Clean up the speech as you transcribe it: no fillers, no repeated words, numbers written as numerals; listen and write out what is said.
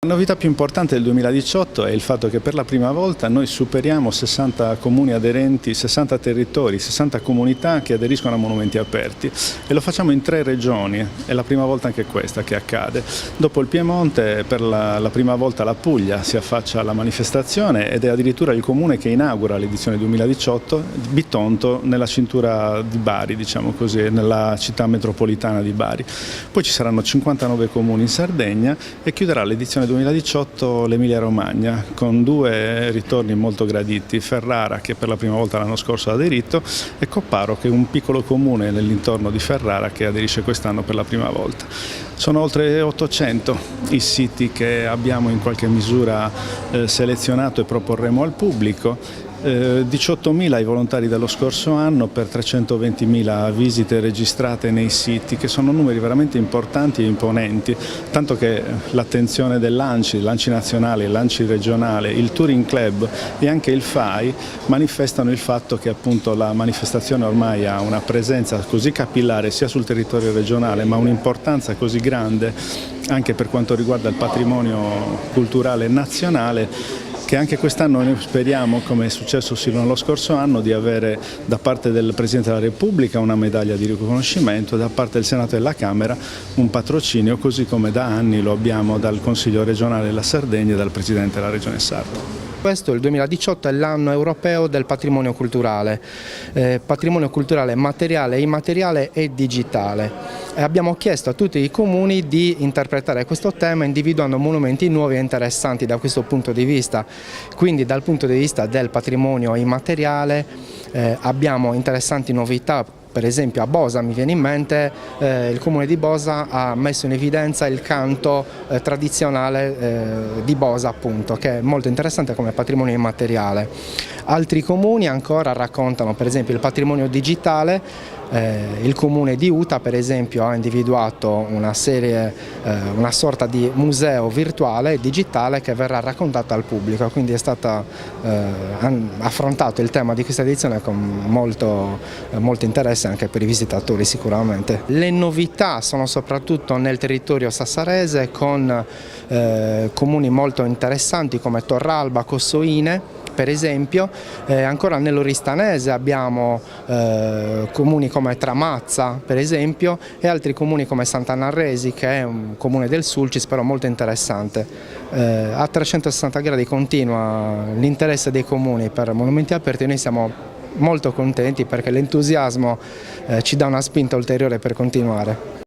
La novità più importante del 2018 è il fatto che per la prima volta noi superiamo 60 comuni aderenti, 60 territori, 60 comunità che aderiscono a monumenti aperti e lo facciamo in 3 regioni, è la prima volta anche questa che accade. Dopo il Piemonte per la prima volta la Puglia si affaccia alla manifestazione ed è addirittura il comune che inaugura l'edizione 2018, Bitonto, nella cintura di Bari, diciamo così, nella città metropolitana di Bari. Poi ci saranno 59 comuni in Sardegna e chiuderà l'edizione 2018 l'Emilia Romagna con 2 ritorni molto graditi, Ferrara che per la prima volta l'anno scorso ha aderito e Copparo che è un piccolo comune nell'intorno di Ferrara che aderisce quest'anno per la prima volta. Sono oltre 800 i siti che abbiamo in qualche misura selezionato e proporremo al pubblico. 18.000 i volontari dello scorso anno per 320.000 visite registrate nei siti, che sono numeri veramente importanti e imponenti, tanto che l'attenzione l'ANCI nazionale, l'ANCI regionale, il Touring Club e anche il FAI manifestano il fatto che appunto la manifestazione ormai ha una presenza così capillare sia sul territorio regionale ma un'importanza così grande anche per quanto riguarda il patrimonio culturale nazionale, che anche quest'anno noi speriamo, come è successo sino allo scorso anno, di avere da parte del Presidente della Repubblica una medaglia di riconoscimento e da parte del Senato e della Camera un patrocinio, così come da anni lo abbiamo dal Consiglio regionale della Sardegna e dal Presidente della Regione Sarda. Questo, il 2018, è l'anno europeo del patrimonio culturale materiale, immateriale e digitale. Abbiamo chiesto a tutti i comuni di interpretare questo tema individuando monumenti nuovi e interessanti da questo punto di vista. Quindi dal punto di vista del patrimonio immateriale abbiamo interessanti novità. Per esempio a Bosa, mi viene in mente, il comune di Bosa ha messo in evidenza il canto tradizionale di Bosa, appunto, che è molto interessante come patrimonio immateriale. Altri comuni ancora raccontano per esempio il patrimonio digitale. Il comune di Uta per esempio ha individuato una sorta di museo virtuale e digitale che verrà raccontato al pubblico, quindi è stato affrontato il tema di questa edizione con molto interesse anche per i visitatori sicuramente. Le novità sono soprattutto nel territorio sassarese con comuni molto interessanti come Torralba, Cossoine. Per esempio, ancora nell'Oristanese abbiamo comuni come Tramazza, per esempio, e altri comuni come Sant'Annarresi, che è un comune del Sulcis, però molto interessante. A 360 gradi continua l'interesse dei comuni per monumenti aperti e noi siamo molto contenti perché l'entusiasmo ci dà una spinta ulteriore per continuare.